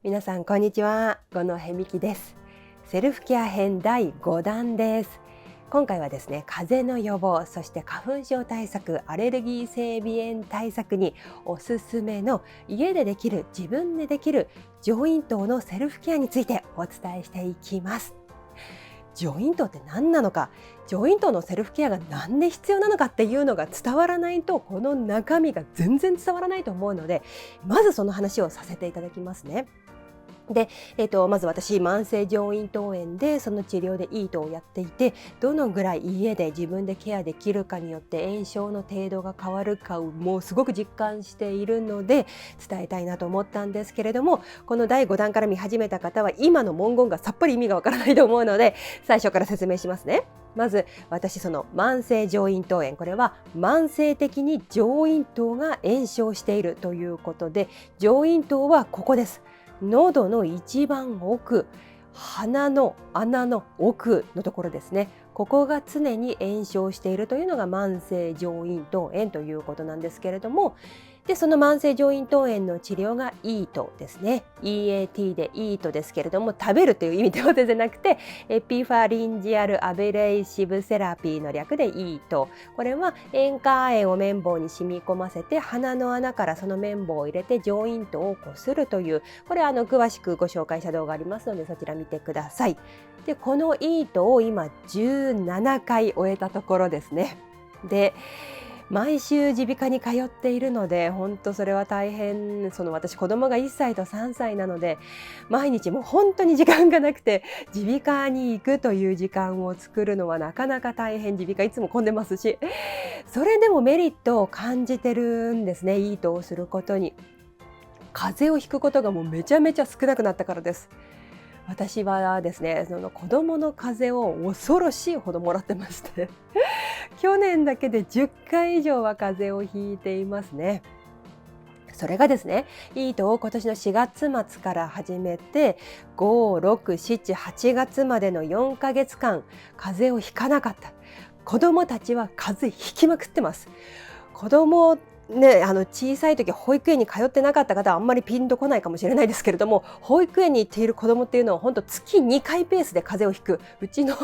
皆さんこんにちは。五野へみきです。セルフケア編第5弾です。今回はですね、風邪の予防、そして花粉症対策、アレルギー性鼻炎対策におすすめの家でできる、自分でできる上咽頭のセルフケアについてお伝えしていきます。上咽頭って何なのか、上咽頭のセルフケアがなんで必要なのかっていうのが伝わらないと、この中身が全然伝わらないと思うので、まずその話をさせていただきますね。で、まず私、慢性上咽頭炎でその治療でいいとをやっていて、どのぐらい家で自分でケアできるかによって炎症の程度が変わるかをもうすごく実感しているので伝えたいなと思ったんですけれども、この第5弾から見始めた方は今の文言がさっぱり意味がわからないと思うので、最初から説明しますね。まず私、その慢性上咽頭炎、これは慢性的に上咽頭が炎症しているということで、上咽頭はここです。喉の一番奥、鼻の穴の奥のところですね。ここが常に炎症しているというのが慢性上咽頭炎ということなんですけれども、でその慢性上咽頭炎の治療がイートですね。 EAT でイートですけれども、食べるという意味では全然なくて、エピファリンジアルアベレイシブセラピーの略でイート。これは塩化亜鉛を綿棒に染み込ませて、鼻の穴からその綿棒を入れて上咽頭をこするという、これ詳しくご紹介した動画ありますので、そちら見てください。でこのイートを今17回終えたところですね。で毎週耳鼻科に通っているので、本当それは大変。私子供が1歳と3歳なので、毎日もう本当に時間がなくて、耳鼻科に行くという時間を作るのはなかなか大変。耳鼻科いつも混んでますし、それでもメリットを感じてるんですね、イートをすることに。風邪をひくことがもうめちゃめちゃ少なくなったからです。私はですね、その子供の風邪を恐ろしいほどもらってまして去年だけで10回以上は風邪をひいていますね。それがですね、イートを今年の4月末から始めて、5、6、7、8月までの4ヶ月間、風邪をひかなかった。子供たちは風邪ひきまくってます。子供ね、小さい時保育園に通ってなかった方はあんまりピンとこないかもしれないですけれども、保育園に行っている子どもっていうのは本当月2回ペースで風邪をひく。うちの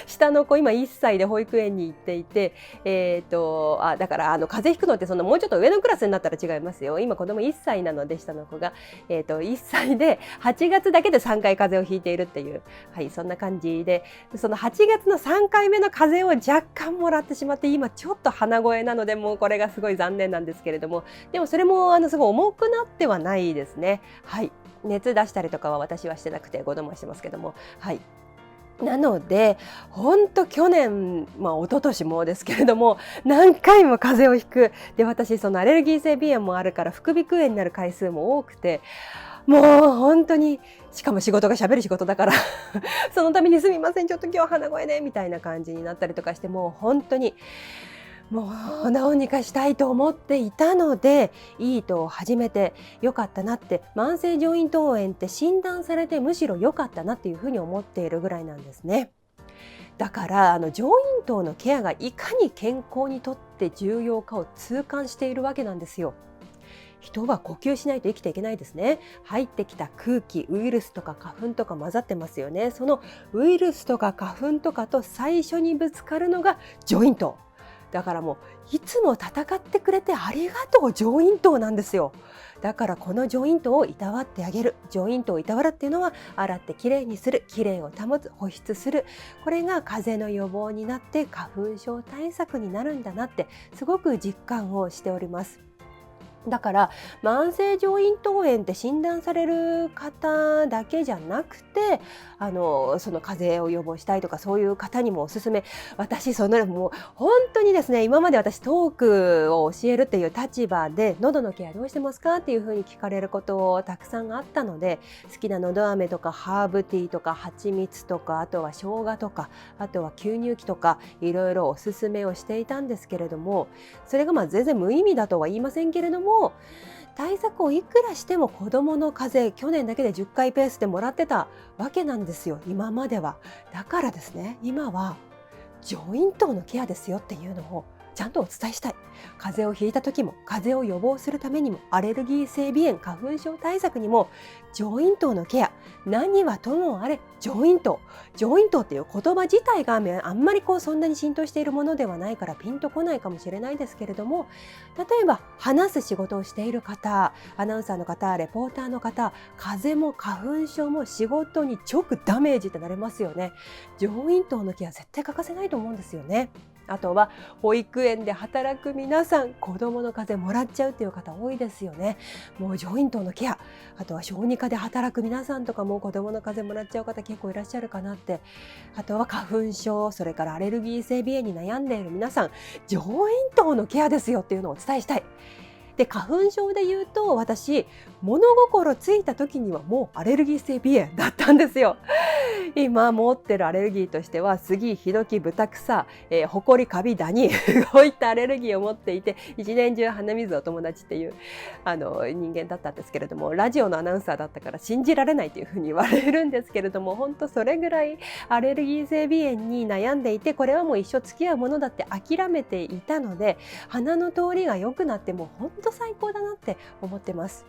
下の子今1歳で保育園に行っていて、だから風邪ひくのってもうちょっと上のクラスになったら違いますよ。今子供1歳なので、下の子が、1歳で8月だけで3回風邪をひいているっていう、はい、そんな感じで、その8月の3回目の風邪を若干もらってしまって、今ちょっと鼻声なので、もうこれがすごい残念なんですけれども、でもそれもすごい重くなってはないですね。はい、熱出したりとかは私はしてなくて、子供はしてますけども、はい。なので本当去年、一昨年もですけれども、何回も風邪をひく。で私そのアレルギー性鼻炎もあるから副鼻腔炎になる回数も多くて、もう本当に、しかも仕事が喋る仕事だからそのためにすみません、ちょっと今日鼻声ねみたいな感じになったりとかして、もう本当にもうどうにかしたいと思っていたので、イートを始めてよかったなって、慢性上咽頭炎って診断されてむしろ良かったなっていうふうに思っているぐらいなんですね。だから上咽頭のケアがいかに健康にとって重要かを痛感しているわけなんですよ。人は呼吸しないと生きていけないですね。入ってきた空気、ウイルスとか花粉とか混ざってますよね。そのウイルスとか花粉とかと最初にぶつかるのが上咽頭。だからもういつも戦ってくれてありがとう上咽頭なんですよ。だからこの上咽頭をいたわってあげる。上咽頭をいたわるっていうのは、洗ってきれいにする、きれいを保つ、保湿する。これが風邪の予防になって花粉症対策になるんだなって、すごく実感をしております。だから慢性上咽頭炎って診断される方だけじゃなくて、その風邪を予防したいとか、そういう方にもおすすめ。私もう本当にですね、今まで私トークを教えるっていう立場で、喉のケアどうしてますかっていうふうに聞かれることたくさんあったので、好きなのど飴とかハーブティーとか蜂蜜とか、あとは生姜とか、あとは吸入器とか、いろいろおすすめをしていたんですけれども、それが全然無意味だとは言いませんけれども、対策をいくらしても子どもの風邪、去年だけで10回ペースでもらってたわけなんですよ、今までは。だからですね、今は上咽頭のケアですよっていうのをちゃんとお伝えしたい。風邪をひいた時も、風邪を予防するためにも、アレルギー性鼻炎、花粉症対策にも、上咽頭のケア、何はともあれ上咽頭。上咽頭っていう言葉自体があんまりそんなに浸透しているものではないからピンとこないかもしれないですけれども、例えば話す仕事をしている方、アナウンサーの方、レポーターの方、風邪も花粉症も仕事に直ダメージってなれますよね。上咽頭のケア絶対欠かせないと思うんですよね。あとは保育園で働く皆さん、子どもの風邪もらっちゃうっていう方多いですよね。もう上咽頭のケア、あとは小児科で働く皆さんとかも子どもの風邪もらっちゃう方結構いらっしゃるかなって。あとは花粉症、それからアレルギー性鼻炎に悩んでいる皆さん、上咽頭のケアですよっていうのをお伝えしたい。で、花粉症で言うと、私物心ついた時にはもうアレルギー性鼻炎だったんですよ。今持ってるアレルギーとしては、杉、ヒノキ、ブタクサ、ホコリ、カビ、ダニこういったアレルギーを持っていて、一年中鼻水お友達っていう人間だったんですけれども、ラジオのアナウンサーだったから信じられないというふうに言われるんですけれども、本当それぐらいアレルギー性鼻炎に悩んでいて、これはもう一生付き合うものだって諦めていたので、鼻の通りが良くなってもう本当最高だなって思ってます。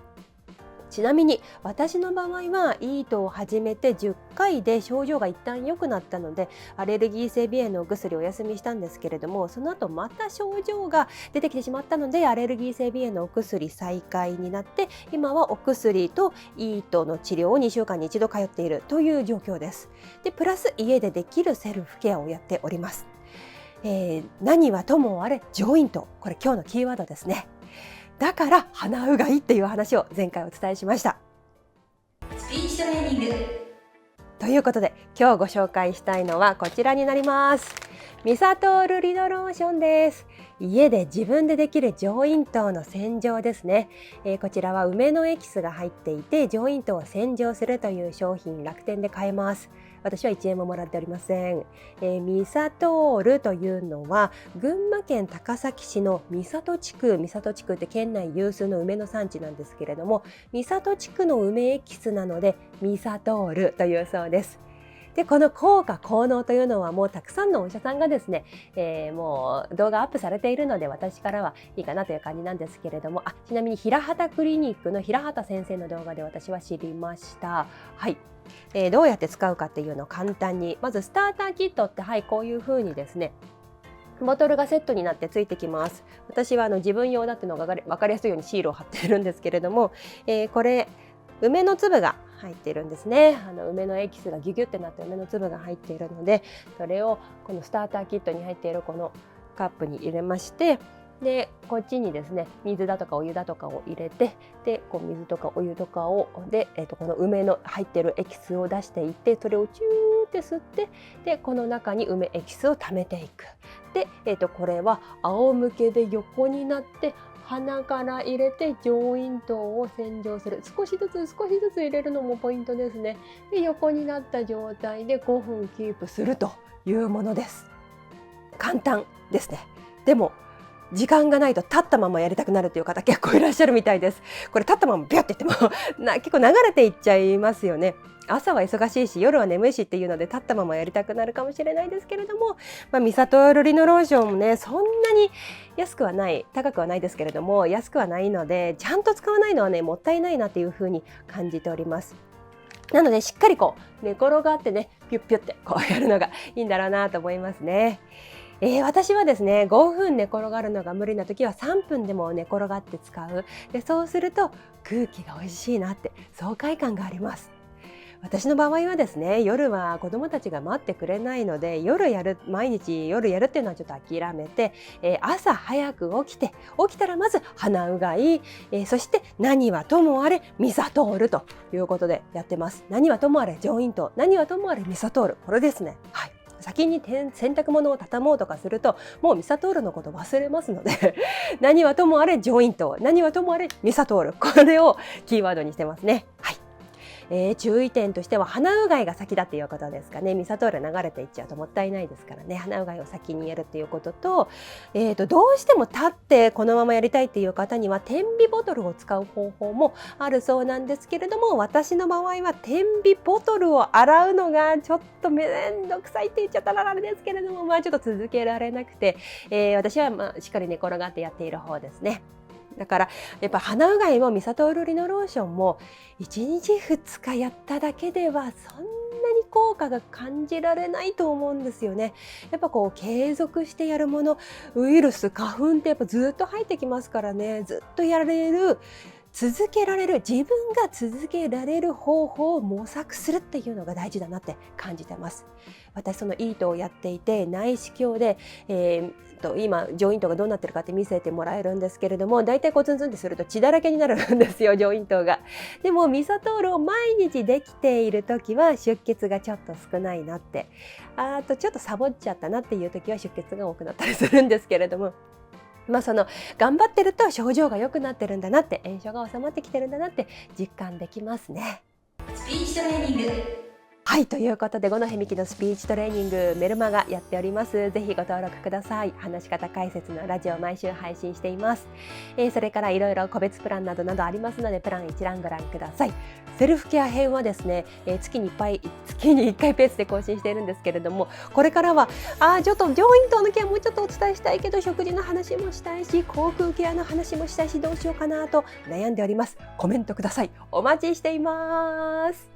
ちなみに私の場合はイートを始めて10回で症状が一旦良くなったので、アレルギー性鼻炎のお薬をお休みしたんですけれども、その後また症状が出てきてしまったので、アレルギー性鼻炎のお薬再開になって、今はお薬とイートの治療を2週間に1度通っているという状況です。でプラス家でできるセルフケアをやっております。何はともあれ上咽頭、これ今日のキーワードですね。だから鼻うがいっていう話を前回お伝えしました。スピーチトレーニングということで、今日ご紹介したいのはこちらになります。ミサトールリノローションです。家で自分でできる上咽頭の洗浄ですね。こちらは梅のエキスが入っていて、上咽頭を洗浄するという商品、楽天で買えます。私は1円ももらっておりません。ミサトールというのは群馬県高崎市の三郷地区って県内有数の梅の産地なんですけれども、三郷地区の梅エキスなのでミサトールというそうです。でこの効果効能というのはもうたくさんのお医者さんがですね、もう動画アップされているので、私からはいいかなという感じなんですけれども、ちなみに平畑クリニックの平畑先生の動画で私は知りました。はい。どうやって使うかっていうのを簡単に、まずスターターキットって、こういう風にですね、ボトルがセットになってついてきます。私は自分用だっていうのが分かりやすいようにシールを貼っているんですけれども、これ梅の粒が入っているんですね。梅のエキスがギュギュってなって梅の粒が入っているので、それをこのスターターキットに入っているこのカップに入れまして、でこっちにですね、水だとかお湯だとかを入れて、で水とかお湯とかをで、この梅の入っているエキスを出していって、それをチューって吸って、でこの中に梅エキスを溜めていく。で、これは仰向けで横になって鼻から入れて上咽頭を洗浄する。少しずつ入れるのもポイントですね。で横になった状態で5分キープするというものです。簡単ですね。でも時間がないと立ったままやりたくなるという方結構いらっしゃるみたいです。これ立ったままビュって言っても結構流れていっちゃいますよね。朝は忙しいし夜は眠いしっていうので立ったままやりたくなるかもしれないですけれども、ミサトールリノローションもね、そんなに安くはない、高くはないですけれども安くはないので、ちゃんと使わないのはねもったいないなっていうふうに感じております。なのでしっかり寝転がってね、ピュッピュってやるのがいいんだろうなと思いますね。私はですね、5分寝転がるのが無理な時は3分でも寝転がって使う。でそうすると空気が美味しいなって爽快感があります。私の場合はですね、夜は子どもたちが待ってくれないので、毎日夜やるっていうのはちょっと諦めて、朝早く起きたらまず鼻うがい、そして何はともあれミサトールということでやってます。何はともあれ上咽頭、何はともあれミサトール、これですね。はい。先に洗濯物を畳もうとかするともうミサトールのこと忘れますので何はともあれ上咽頭、何はともあれミサトール、これをキーワードにしてますね。はい。注意点としては鼻うがいが先だっていうことですかね。ミサトール流れていっちゃうともったいないですからね、鼻うがいを先にやるっていうことと、どうしても立ってこのままやりたいっていう方には点鼻ボトルを使う方法もあるそうなんですけれども、私の場合は点鼻ボトルを洗うのがちょっとめんどくさいって言っちゃったらあれですけれども、ちょっと続けられなくて、私はしっかり寝転がってやっている方ですね。だからやっぱ鼻うがいもミサトールリノローションも1日2日やっただけではそんなに効果が感じられないと思うんですよね。やっぱ継続してやるもの、ウイルス花粉ってやっぱずっと入ってきますからね。ずっとやれる、続けられる、自分が続けられる方法を模索するっていうのが大事だなって感じてます。私そのイートをやっていて内視鏡で、今ジョイントがどうなってるかって見せてもらえるんですけれども、だいたいツンツンってすると血だらけになるんですよ、ジョイントが。でもミサトールを毎日できている時は出血がちょっと少ないなって、あとちょっとサボっちゃったなっていう時は出血が多くなったりするんですけれども、頑張ってると症状が良くなってるんだなって、炎症が収まってきてるんだなって実感できますね。スピーチトレーニング。はい、ということで五戸美希のスピーチトレーニングメルマガやっております。ぜひご登録ください。話し方解説のラジオ毎週配信しています。それからいろいろ個別プランなどなどありますので、プラン一覧ご覧ください。セルフケア編はですね、月に1回ペースで更新しているんですけれども、これからはちょっとジョイントのケアもうちょっとお伝えしたいけど、食事の話もしたいし、口腔ケアの話もしたいし、どうしようかなと悩んでおります。コメントください。お待ちしています。